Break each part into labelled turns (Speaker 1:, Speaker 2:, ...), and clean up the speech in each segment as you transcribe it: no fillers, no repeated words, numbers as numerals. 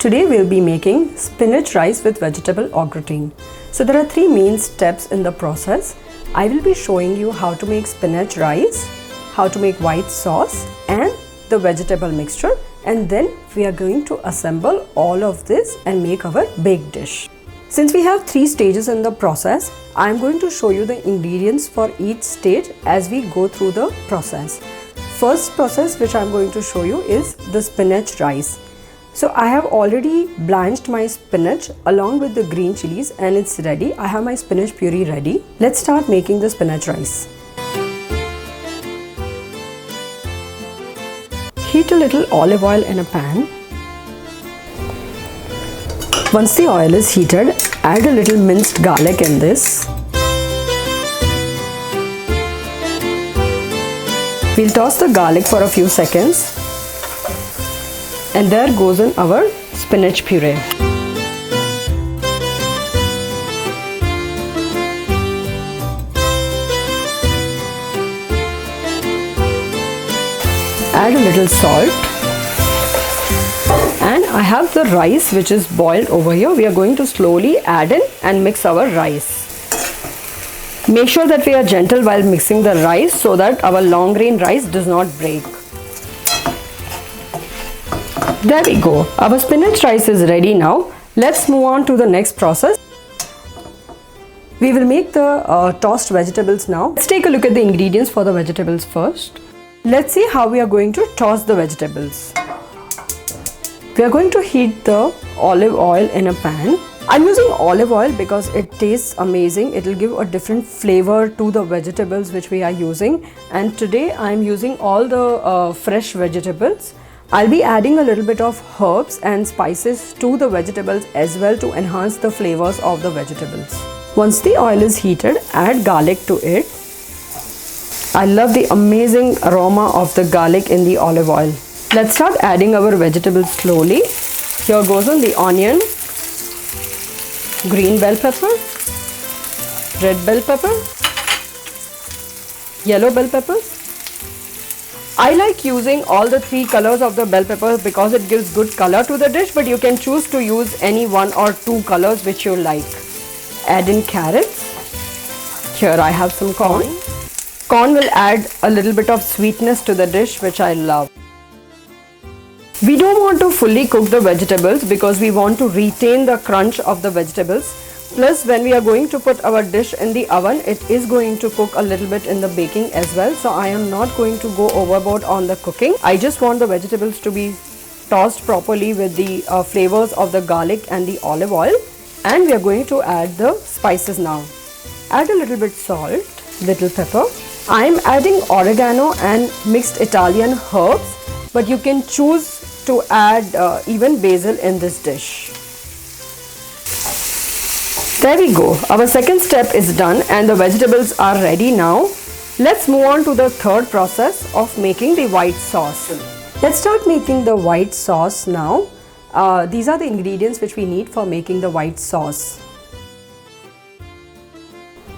Speaker 1: Today we'll be making spinach rice with vegetable au gratin. So there are three main steps in the process. I will be showing you how to make spinach rice, how to make white sauce and the vegetable mixture, and then we are going to assemble all of this and make our baked dish. Since we have three stages in the process, I am going to show you the ingredients for each stage as we go through the process. First process which I am going to show you is the spinach rice. So I have already blanched my spinach along with the green chilies and it's ready. I have my spinach puree ready. Let's start making the spinach rice. Heat a little olive oil in a pan. Once the oil is heated, add a little minced garlic in this. We'll toss the garlic for a few seconds. And there goes in our spinach puree. Add a little salt. And I have the rice which is boiled over here. We are going to slowly add in and mix our rice. Make sure that we are gentle while mixing the rice so that our long grain rice does not break. There we go. Our spinach rice is ready now. Let's move on to the next process. We will make the tossed vegetables now. Let's take a look at the ingredients for the vegetables first. Let's see how we are going to toss the vegetables. We are going to heat the olive oil in a pan. I'm using olive oil because it tastes amazing. It will give a different flavor to the vegetables which we are using. And today I'm using all the fresh vegetables. I'll be adding a little bit of herbs and spices to the vegetables as well to enhance the flavors of the vegetables. Once the oil is heated, add garlic to it. I love the amazing aroma of the garlic in the olive oil. Let's start adding our vegetables slowly. Here goes on the onion, green bell pepper, red bell pepper, yellow bell peppers. I like using all the three colors of the bell pepper because it gives good color to the dish, but you can choose to use any one or two colors which you like. Add in carrots. Here I have some corn. Corn will add a little bit of sweetness to the dish which I love. We don't want to fully cook the vegetables because we want to retain the crunch of the vegetables. Plus, when we are going to put our dish in the oven, it is going to cook a little bit in the baking as well. So I am not going to go overboard on the cooking. I just want the vegetables to be tossed properly with the flavors of the garlic and the olive oil. And we are going to add the spices now. Add a little bit salt, little pepper. I am adding oregano and mixed Italian herbs, but you can choose to add even basil in this dish. There we go. Our second step is done and the vegetables are ready now. Let's move on to the third process of making the white sauce. Let's start making the white sauce now. These are the ingredients which we need for making the white sauce.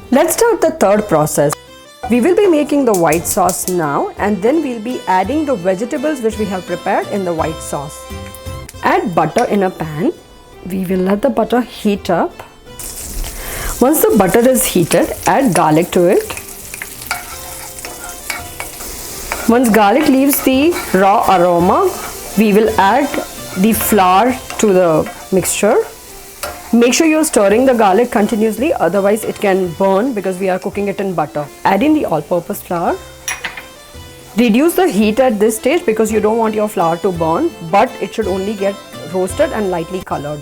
Speaker 1: Let's start the third process. We will be making the white sauce now and then we'll be adding the vegetables which we have prepared in the white sauce. Add butter in a pan. We will let the butter heat up. Once the butter is heated, add garlic to it. Once garlic leaves the raw aroma, we will add the flour to the mixture. Make sure you're stirring the garlic continuously, otherwise it can burn because we are cooking it in butter. Add in the all-purpose flour. Reduce the heat at this stage because you don't want your flour to burn, but it should only get roasted and lightly colored.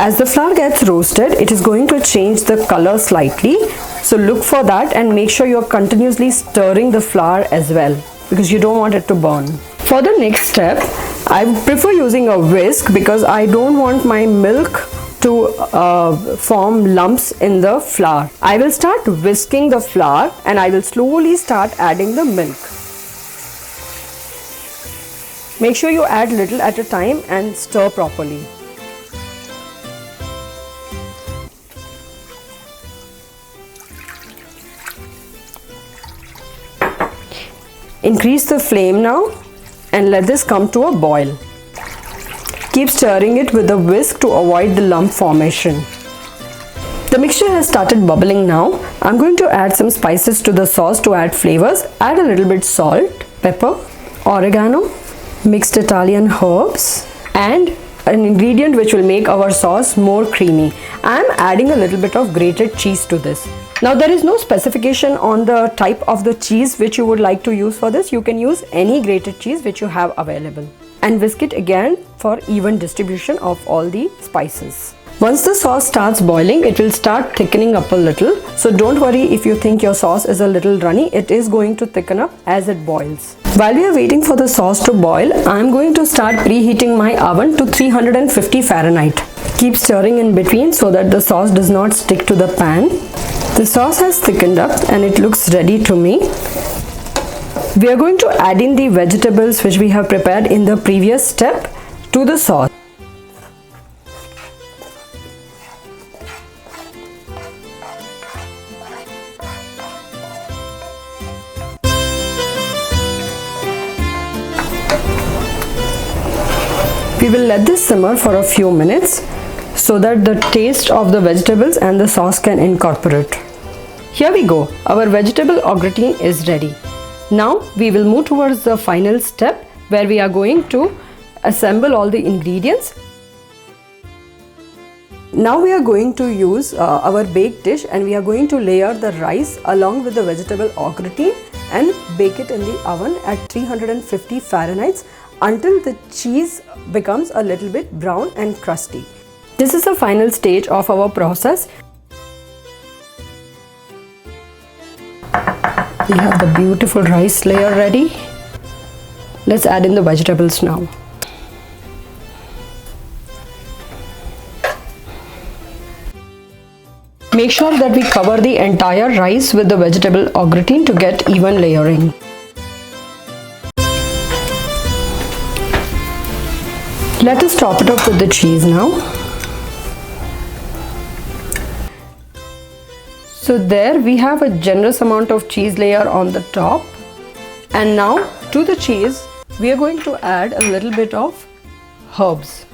Speaker 1: As the flour gets roasted, it is going to change the color slightly. So look for that and make sure you're continuously stirring the flour as well because you don't want it to burn. For the next step, I prefer using a whisk because I don't want my milk to form lumps in the flour. I will start whisking the flour and I will slowly start adding the milk. Make sure you add little at a time and stir properly. Increase the flame now and let this come to a boil. Keep stirring it with a whisk to avoid the lump formation. The mixture has started bubbling now. I'm going to add some spices to the sauce to add flavors. Add a little bit salt, pepper, oregano, mixed Italian herbs, and an ingredient which will make our sauce more creamy. I'm adding a little bit of grated cheese to this. Now there is no specification on the type of the cheese which you would like to use for this. You can use any grated cheese which you have available. And whisk it again for even distribution of all the spices. Once the sauce starts boiling, it will start thickening up a little. So don't worry if you think your sauce is a little runny, it is going to thicken up as it boils. While we are waiting for the sauce to boil, I am going to start preheating my oven to 350 Fahrenheit. Keep stirring in between so that the sauce does not stick to the pan. The sauce has thickened up and it looks ready to me. We are going to add in the vegetables which we have prepared in the previous step to the sauce. We will let this simmer for a few minutes so that the taste of the vegetables and the sauce can incorporate. Here we go. Our vegetable au gratin is ready. Now we will move towards the final step where we are going to assemble all the ingredients. Now we are going to use our baked dish, and we are going to layer the rice along with the vegetable au gratin and bake it in the oven at 350 Fahrenheit until the cheese becomes a little bit brown and crusty. This is the final stage of our process. We have the beautiful rice layer ready. Let's add in the vegetables now. Make sure that we cover the entire rice with the vegetable au gratin to get even layering. Let us top it up with the cheese now. So there we have a generous amount of cheese layer on the top. And now to the cheese we are going to add a little bit of herbs.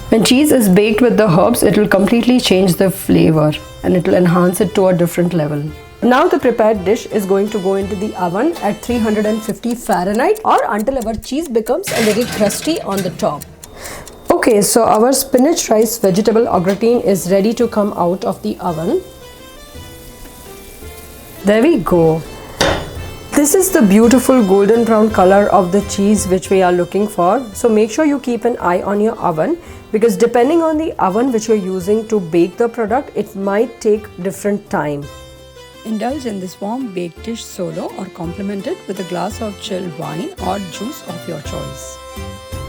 Speaker 1: When cheese is baked with the herbs, it will completely change the flavor and it will enhance it to a different level. Now the prepared dish is going to go into the oven at 350 Fahrenheit or until our cheese becomes a little crusty on the top. Okay, so our spinach rice vegetable au gratin is ready to come out of the oven. There we go. This is the beautiful golden brown color of the cheese which we are looking for. So make sure you keep an eye on your oven, because depending on the oven which you're using to bake the product, it might take different time. Indulge in this warm baked dish solo or complement it with a glass of chilled wine or juice of your choice.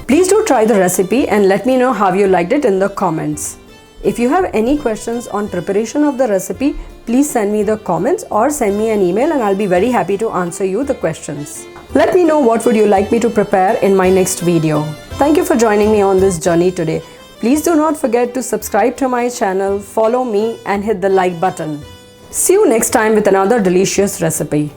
Speaker 1: Please do try the recipe and let me know how you liked it in the comments. If you have any questions on preparation of the recipe, please send me the comments or send me an email and I'll be very happy to answer you the questions. Let me know what would you like me to prepare in my next video. Thank you for joining me on this journey today. Please do not forget to subscribe to my channel, follow me and hit the like button. See you next time with another delicious recipe.